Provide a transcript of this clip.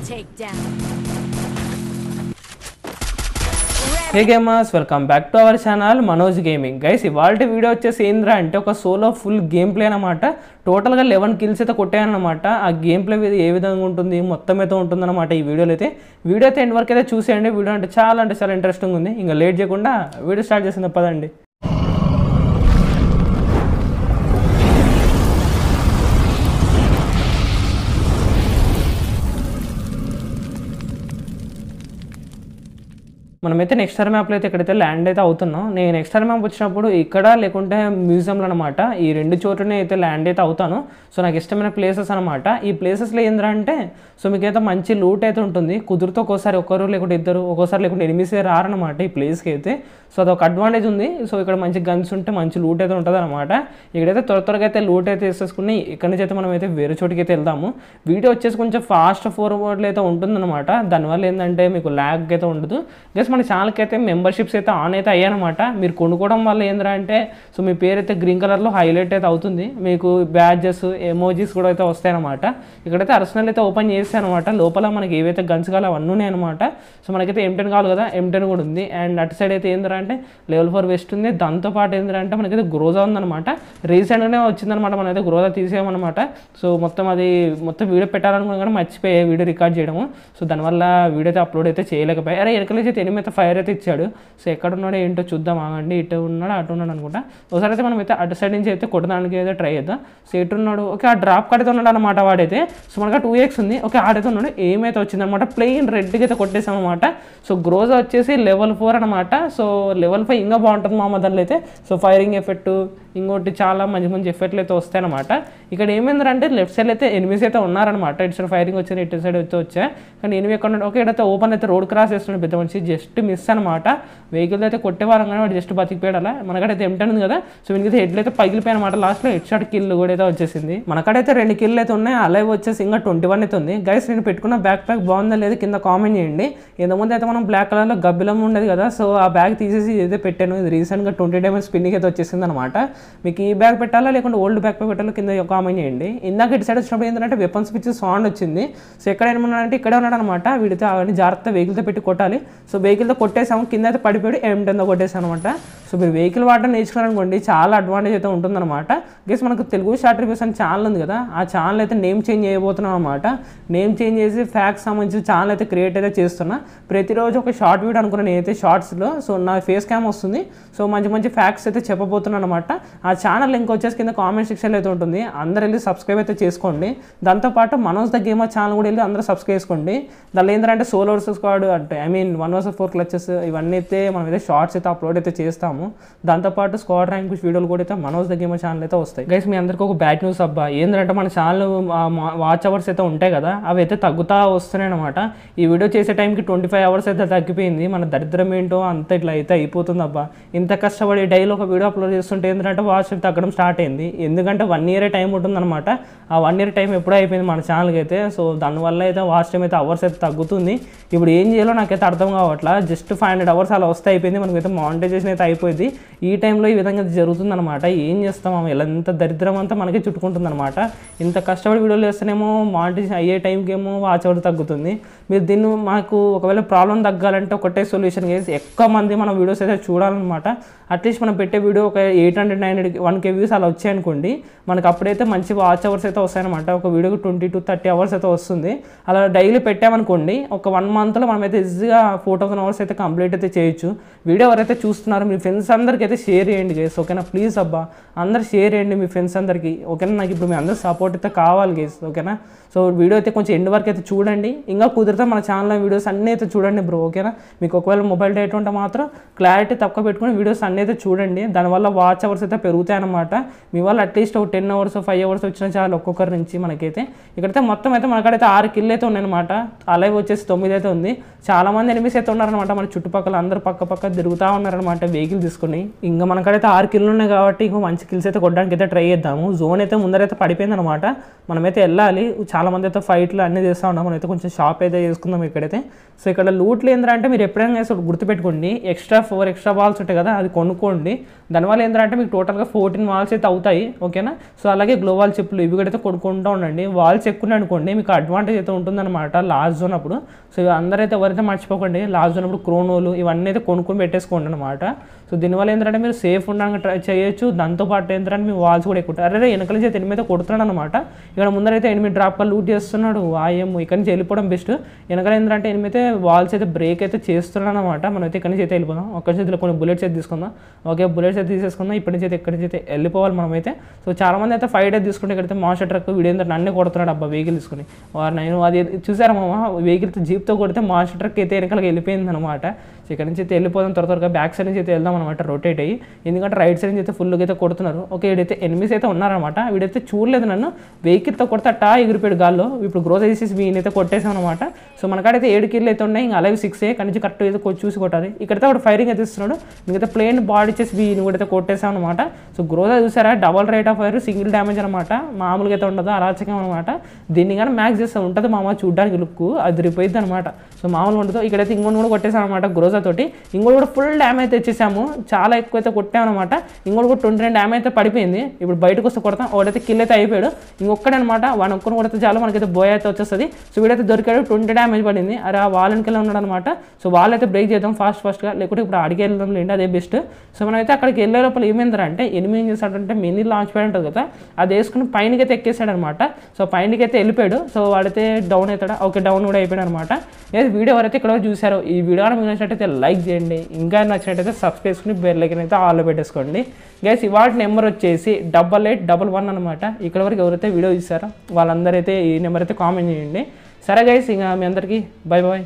takedown. Hey gamers, welcome back to our channel Manoj Gaming. Guys, ఇవాల్టి video వచ్చేసి ఏంద్రా అంటే ఒక సోలో ఫుల్ గేమ్ ప్లే అన్నమాట. టోటల్గా 11 కిల్స్ అయితే కొట్టాయన్నమాట. ఆ గేమ్ ప్లే ఏ విధంగా ఉంటుంది మొత్తం అయితే ఉంటుందన్నమాట ఈ వీడియోలో అయితే. వీడియో అయితే ఎండ్ వరకు అయితే చూసేయండి. వీడియో అంటే చాలా ఇంట్రెస్టింగ్ ఉంది. ఇంకా లేట్ చేయకుండా వీడియో స్టార్ట్ చేసింది పదండి. మనమైతే నెక్స్ట్ మ్యాప్లో అయితే ఇక్కడైతే ల్యాండ్ అయితే అవుతున్నాం. నేను నెక్స్ట్ మ్యాప్ వచ్చినప్పుడు ఇక్కడ లేకుంటే మ్యూజియంలో అనమాట ఈ రెండు చోట్లనే అయితే ల్యాండ్ అయితే అవుతాను. సో నాకు ఇష్టమైన ప్లేసెస్ అనమాట. ఈ ప్లేసెస్లో ఏంటంటే సో మీకైతే మంచి లూట్ అయితే ఉంటుంది. కుదురుతో ఒక్కోసారి ఒకరు లేకుంటే ఇద్దరు, ఒక్కోసారి లేకుంటే ఎనిమిసే రారనమాట ఈ ప్లేస్కి అయితే. సో అదొక అడ్వాంటేజ్ ఉంది. సో ఇక్కడ మంచి గన్స్ ఉంటే మంచి లూట్ అయితే ఉంటుంది అనమాట. ఇక్కడైతే త్వరగా అయితే లూట్ అయితే వేసేసుకుని ఇక్కడ నుంచి అయితే మనం అయితే వేరే చోటికి అయితే వెళ్దాము. వీడియో వచ్చేసి కొంచెం ఫాస్ట్ ఫార్వర్డ్లో అయితే ఉంటుందన్నమాట. దానివల్ల ఏంటంటే మీకు ల్యాగ్ అయితే ఉండదు. జస్ట్ మన ఛానల్కి అయితే మెంబర్షిప్స్ అయితే ఆన్ అయితే అయ్యానమాట. మీరు కొనుక్కోవడం వల్ల ఏంటంటే సో మీ పేరు అయితే గ్రీన్ కలర్లో హైలైట్ అయితే అవుతుంది. మీకు బ్యాడ్జెస్ ఎమోజీస్ కూడా అయితే వస్తాయన్నమాట. ఇక్కడైతే అర్సనల్ అయితే ఓపెన్ చేస్తాను అనమాట. లోపల మనకి ఏవైతే గన్స్ కావాలో అవన్నీ ఉన్నాయన్నమాట. సో మనకైతే M10 కావాలి కదా, M10 కూడా ఉంది. అండ్ అటు సైడ్ అయితే ఏంటంటే లెవెల్ 4 వెస్ట్ ఉంది. దాంతోపాటు ఏంటంటే మనకైతే గ్రోజా ఉందన్నమాట. రీసెంట్గానే వచ్చిందనమాట. మనమైతే గ్రోజా తీసేయమన్నమాట. సో మొత్తం వీడియో పెట్టాలనుకున్నా కానీ మర్చిపోయే వీడియో రికార్డ్ చేయడము. సో దానివల్ల వీడియో అయితే అప్లోడ్ అయితే చేయలేకపోయాయి. అరే వెనకలేసి అయితే ఎనిమిది ఫైర్ అయితే ఇచ్చాడు. సో ఎక్కడ ఉన్నాడో ఏంటో చూద్దాం ఆగండి. ఇటు ఉన్నాడు అటు ఉన్నాడు అనుకుంటా. ఒకసారి అయితే మనం అయితే అటు సైడ్ నుంచి అయితే కొట్టడానికి అయితే ట్రై చేద్దాం. సో ఎటు ఉన్నాడు, ఓకే ఆ డ్రాప్ కడితే ఉన్నాడు అనమాట వాడైతే. సో మనకు 2x ఉంది. ఓకే ఆడైతే ఉన్నాడు. ఏమైతే వచ్చిందనమాట ప్లెయిన్ రెడ్గా అయితే కొట్టేసాం అనమాట. సో గ్రోజా వచ్చేసి లెవెల్ 4 అనమాట. సో లెవెల్ 5 ఇంకా బాగుంటుంది మా మదర్లో అయితే. సో ఫైరింగ్ ఎఫెక్ట్ ఇంకోటి చాలా మంచి ఎఫెక్ట్లు అయితే వస్తాయన్నమాట. ఇక్కడ ఏమైందంటే లెఫ్ట్ సైడ్ అయితే ఎనిమిస్ అయితే ఉన్నారనమాట. ఇటు సైడ్ ఫైరింగ్ వచ్చింది, ఇటు సైడ్ అయితే వచ్చాయి. కానీ ఎనిమిది ఎక్కడ ఉన్నాడు, ఓకే ఇక్కడైతే ఓపెన్ అయితే రోడ్ క్రాస్ చేస్తున్నాడు పెద్ద మనిషి. జస్ట్ మిస్ అనమాట. వెహికల్ అయితే కొట్టేవారం కానీ వాడు జస్ట్ బతికిపోయాడు. అలా మనకైతే M10 ఉంది కదా. సో వీనికైతే హెడ్లు అయితే పగిలిపోయాయి అనమాట. లాస్ట్లో హెడ్ షాట్ కిల్ కూడా అయితే వచ్చేసింది. మనకడైతే 2 కిల్లు అయితే ఉన్నాయి. అలాగే వచ్చేసి ఇంకా 21 అయితే ఉంది. గైస్ నేను పెట్టుకున్న బ్యాక్ ప్యాక్ బాగుందా లేదు కింద కామెంట్ చేయండి. ఇంతకుముందు అయితే మనం బ్లాక్ కలర్లో గబ్బిలం ఉండేది కదా. సో ఆ బ్యాగ్ తీసేసి ఏదైతే పెట్టాను. ఇది రీసెంట్గా 20 డైమండ్స్ స్పిన్నింగ్ అయితే వచ్చేసింది అనమాట. మీకు ఈ బ్యాగ్ పెట్టాలా లేకుంటే ఓల్డ్ బ్యాక్ ప్యాక్ పెట్టాలో కింద కామెంట్ చేయండి. ఇందాక ఇటు సైడ్ వచ్చినప్పుడు ఏంటంటే వెపన్స్ పిచ్చి సౌండ్ వచ్చింది. సో ఎక్కడ ఏమన్నాడంటే ఇక్కడే ఉన్నాడు అనమాట. వీడితే అవన్నీ జాగ్రత్త వెహికల్తో పెట్టి కొట్టాలి. సో వెహికల్తో కొట్టేసాము, కింద అయితే పడిపోయి M10తో కొట్టేసాను అనమాట. సో మీరు వెహికల్ వాడడం నేర్చుకున్నారనుకోండి చాలా అడ్వాంటేజ్ అయితే ఉంటుందన్నమాట. గేస్ మనకు తెలుగు షార్ట్ రివ్యూస్ అని ఛానల్ ఉంది కదా. ఆ ఛానల్ అయితే నేమ్ చేంజ్ చేయబోతున్నాం అనమాట. నేమ్ చేంజ్ చేసి ఫ్యాక్స్ సంబంధించి ఛానల్ అయితే క్రియేట్ అయితే చేస్తున్నా. ప్రతిరోజు ఒక షార్ట్ వీడియో అనుకున్నాను నేనైతే షార్ట్స్లో. సో నా ఫేస్ క్యామ్ వస్తుంది. సో మంచి ఫ్యాక్ట్స్ అయితే చెప్పబోతున్నాను అనమాట. ఆ ఛానల్ లింక్ వచ్చేసి కింద కామెంట్ సెక్షన్లో అయితే ఉంటుంది. అందరూ వెళ్ళి సబ్స్క్రైబ్ అయితే చేసుకోండి. దాంతోపాటు మనోజ్ ద గేమర్ ఛానల్ కూడా వెళ్ళి అందరూ సబ్స్క్రైబ్ చేసుకోండి. దానిలో ఏంటంటే సోలో వర్సెస్ స్క్వాడ్ అంటే 1 vs 4 క్లచెస్ ఇవన్నీ అయితే మనం అయితే షార్ట్స్ అయితే అప్లోడ్ అయితే చేస్తాము. దాంతోపాటు స్క్వాడ్ ర్యాంక్ వీడియోలు కూడా అయితే మనోజ్ ద గేమర్ ఛానల్ అయితే వస్తాయి. గైస్ మీ అందరికీ ఒక బ్యాడ్ న్యూస్ అబ్బా. ఏంటంటే మన ఛానల్ వాచ్ అవర్స్ అయితే ఉంటాయి కదా, అవి అయితే తగ్గుతా వస్తున్నాయి అనమాట. ఈ వీడియో చేసే టైంకి 25 అవర్స్ అయితే తగ్గిపోయింది. మన దరిద్రం ఏంటో అంత ఇట్లా అయితే అయిపోతుంది అబ్బా. ఇంత కష్టపడి డైలీ ఒక వీడియో అప్లోడ్ చేస్తుంటే ఏంటంటే వాచ్ తగ్గడం స్టార్ట్ అయింది. ఎందుకంటే 1 year టైం ఉంటుందన్నమాట. ఆ 1 year టైం ఎప్పుడో అయిపోయింది మన ఛానల్కి అయితే. సో దానివల్ల అయితే వాచ్ టైం అయితే అవర్స్ అయితే తగ్గుతుంది. ఇప్పుడు ఏం చేయాలో నాకైతే అర్థం కావట్లా. జస్ట్ 500 hours అలా వస్తే అయిపోయింది. మనకైతే మానిటైజేషన్ అయితే అయిపోయింది. ఈ టైంలో ఈ విధంగా జరుగుతుందన్నమాట. ఏం చేస్తాం ఇలా ఎంత దరిద్రం అంతా మనకి చుట్టుకుంటుంది అనమాట. ఇంత కష్టపడి వీడియోలు చేస్తేనేమో మానిటైజేషన్ అయ్యే టైంకి ఏమో వాచ్ అవర్ తగ్గుతుంది. మీరు దీన్ని మాకు ఒకవేళ ప్రాబ్లం తగ్గాలంటే ఒకటే సొల్యూషన్ చేసి ఎక్కువ మంది మన వీడియోస్ అయితే చూడాలన్నమాట. అట్లీస్ట్ మనం పెట్టే వీడియో ఒక 800 900 1K వ్యూస్ అలా వచ్చాయనుకోండి, మనకు అప్పుడైతే మంచి వాచ్ అవర్స్ అయితే వస్తాయన్నమాట. ఒక వీడియోకి 20 to 30 hours అయితే వస్తుంది. అలా డైలీ పెట్టామనుకోండి ఒక 1 monthలో మనమైతే ఈజీగా 4000 hours అయితే కంప్లీట్ అయితే చేయొచ్చు. వీడియో ఎవరైతే చూస్తున్నారో మీ ఫ్రెండ్స్ అందరికీ అయితే షేర్ చేయండి గైస్, ఓకేనా? ప్లీజ్ అబ్బా అందరు షేర్ చేయండి మీ ఫ్రెండ్స్ అందరికీ, ఓకేనా? నాకు ఇప్పుడు మీ అందరూ సపోర్ట్ అయితే కావాలి గైస్, ఓకేనా? సో వీడియో అయితే కొంచెం ఎండ్ వరకు అయితే చూడండి. ఇంకా కుదిరితే మన ఛానల్లో వీడియోస్ అన్నీ అయితే చూడండి బ్రో, ఓకేనా? మీకు ఒకవేళ మొబైల్ డేటా ఉంటే మాత్రం క్లారిటీ తక్కువ పెట్టుకుని వీడియోస్ అన్నీ అయితే చూడండి. దానివల్ల వాచ్ అవర్స్ అయితే పెరుగుతాయి అనమాట. మీ వాళ్ళు అట్లీస్ట్ ఒక 10 hours 5 hours వచ్చినా చాలు ఒక్కొక్కరి నుంచి మనకైతే. ఇక్కడైతే మొత్తం అయితే మనకైతే 6 కిల్లు అయితే ఉన్నాయన్నమాట. అలాగే వచ్చేసి 9 అయితే ఉంది. చాలామంది ఎనిమిస్ అయితే ఉన్నారనమాట. అనమాట మన చుట్టుపక్కల అందరూ పక్క తిరుగుతూ ఉన్నారనమాట వెహికల్ తీసుకుని. ఇంకా మనకైతే 6 కిల్లు ఉన్నాయి కాబట్టి ఇంకో మంచి కిల్స్ అయితే కొట్టడానికి అయితే ట్రై చేద్దాము. జోన్ అయితే ముందరైతే పడిపోయింది అనమాట. మనమైతే వెళ్ళాలి. చాలామంది అయితే ఫైట్లు అన్నీ చేస్తూ ఉన్నాం. మనమైతే కొంచెం షాప్ అయితే చేసుకుందాం ఇక్కడైతే. సో ఇక్కడ లూట్లు ఏంటంటే మీరు ఎప్పుడైనా గుర్తుపెట్టుకోండి, ఎక్స్ట్రా 4 ఎక్స్ట్రా బాల్స్ ఉంటాయి కదా, అది కొనుక్కోండి. దానివల్ల ఏంటంటే మీకు టోటల్గా 14 వాల్స్ అయితే అవుతాయి. ఓకేనా. సో అలాగే గ్లోవాల్ చెప్పులు ఇవి కూడా అయితే కొనుక్కుంటూ ఉండండి. వాల్స్ ఎక్కువ అనుకోండి మీకు అడ్వాంటేజ్ అయితే ఉంటుందన్నమాట లాస్ట్ జోన్ అప్పుడు. సో అందరైతే ఎవరైతే మర్చిపోకండి, లాస్ట్ జోన్ అప్పుడు క్రోనోలు ఇవన్నీ అయితే కొనుక్కొని పెట్టేసుకోండి అనమాట. సో దీనివల్ల ఏంటంటే మీరు సేఫ్ ఉండడానికి ట్రై చేయొచ్చు. దాంతోపాటు ఏంటంటే మీ వాల్స్ కూడా ఎక్కువ. అరే వెనకాల నుంచి అయితే ఎనిమిది అయితే కొడుతున్నాడు అనమాట. ఇక్కడ ముందరైతే ఎనిమిది డ్రాప్గా లూట్ చేస్తున్నాడు. వాయము ఇక్కడ నుంచి వెళ్ళిపోవడం బెస్ట్. వెనకాల ఏంటంటే ఎనిమిది అయితే వాల్స్ అయితే బ్రేక్ అయితే చేస్తున్నాడు అనమాట. మనం అయితే ఇక్కడ నుంచి అయితే వెళ్ళిపోదాం. ఒక్క చేతిలో కొన్ని బుల్లెట్స్ అయితే తీసుకుందాం. ఓకే బుల్లెట్స్ అయితే తీసేసుకుందాం. ఇప్పటి నుంచి అయితే ఎక్కడి నుంచి అయితే వెళ్ళిపోవాలి మనమైతే. సో చాలామంది అయితే ఫైట్ అయితే తీసుకుంటే ఇక్కడైతే మాస్టర్ ట్రక్ వీడియో ఏంటంటే నన్నే కొడుతున్నాడు అబ్బా వెహికల్ తీసుకుని. నేను అది చూసారా మామ, వెహికల్తో జీప్తో కొడితే మాస్టర్ ట్రక్ అయితే వెనకాలకి వెళ్ళిపోయింది అనమాట. సో ఇక్కడ నుంచి అయితే వెళ్ళిపోదాం త్వరగా. బ్యాక్ సైడ్ నుంచి అయితే వెళ్దాం అనమాట రొటేట్ అయ్యి. ఎందుకంటే రైట్ సైడ్ నుంచి అయితే ఫుల్గా అయితే కొడుతున్నారు. ఓకే వీడైతే ఎనిమిస్ అయితే ఉన్నారనమాట. వీడైతే చూడలేదు నన్ను, వెహికల్తో కొడితే అట్టా ఎగిరిపోయాడు గాల్లో. ఇప్పుడు గ్రోత్ తీసేసి వీనైతే కొట్టేసాం అనమాట. సో మనకాడైతే 7 కిల్లు అయితే ఉన్నాయి. ఇంకా అలాగే 6 ఇక్కడ నుంచి కరెక్ట్ అయితే చూసి కొట్టాలి. ఇక్కడైతే వాడు ఫైరింగ్ అయితే ఇస్తున్నాడు. మిగతా ప్లేన్ బాడీ చేసి వీని కూడా అయితే కొట్టేసాం అనమాట. సో గ్రోత్ చూసారా, double rate of fire, single damage అనమాట. మామూలుగా అయితే ఉండదు, అరాచకం అనమాట. దీన్ని కానీ మ్యాక్స్ చేస్తే ఉంటుంది మామ, చూడడానికి లుక్ అది రిపోయిద్ది అనమాట. సో మామూలుగా ఉంటుంది. ఇక్కడైతే ఇంకోటి కూడా కొట్టేసాం అనమాట గ్రోజాతోటి. ఇంకోటి కూడా ఫుల్ డ్యామేజ్ తెచ్చేసాము, చాలా ఎక్కువ అయితే కొట్టామన్నమాట. ఇంకోటి కూడా 22 డ్యామేజ్ అయితే పడిపోయింది. ఇప్పుడు బయటకు వస్తే కొడతాం. ఒకటైతే కిల్ అయితే అయిపోయాడు. ఇంకొక్కడనమాట, వాడు ఒక్కరు కొడితే చాలు మనకైతే బోయ్ అయితే వచ్చేస్తుంది. సో వీడైతే దొరికాడు, 20 డ్యామేజ్ పడింది. అరే ఆ వాళ్ళకి ఉన్నాడు అనమాట. సో వాళ్ళైతే బ్రేక్ చేద్దాం ఫాస్ట్గా, లేకుంటే ఇప్పుడు అడిగి వెళ్దాం లేండి, అదే బెస్ట్. సో మనమైతే అక్కడికి వెళ్ళే లోపల ఏమైందంటే ఎనిమిది ఏం చేస్తాడంటే మినీ లాంచ్ ప్యాడ్ ఉంటుంది కదా, అది వేసుకుని పైనకి అయితే ఎక్కేసాడు అనమాట. సో పైనకి అయితే వెళ్ళిపోయాడు. సో వాడైతే డౌన్ అవుతాడా, ఓకే డౌన్ కూడా అయిపోయాడు అనమాట. ఏది వీడియో ఎవరైతే ఇక్కడ చూసారో ఈ వీడియో మీకు నచ్చినట్టయితే లైక్ చేయండి. ఇంకా నచ్చినట్టయితే సబ్స్క్రైబ్ చేసుకుని బెల్ ఐకాన్ అయితే ఆల్లో పెట్టేసుకోండి. గైస్ ఇవాళ నెంబర్ వచ్చేసి 8811 అనమాట. ఇక్కడ వరకు ఎవరైతే వీడియో చూసారో వాళ్ళందరైతే ఈ నెంబర్ అయితే కామెంట్ చేయండి. సరే గైస్, ఇంకా మీ అందరికీ బై బాయ్.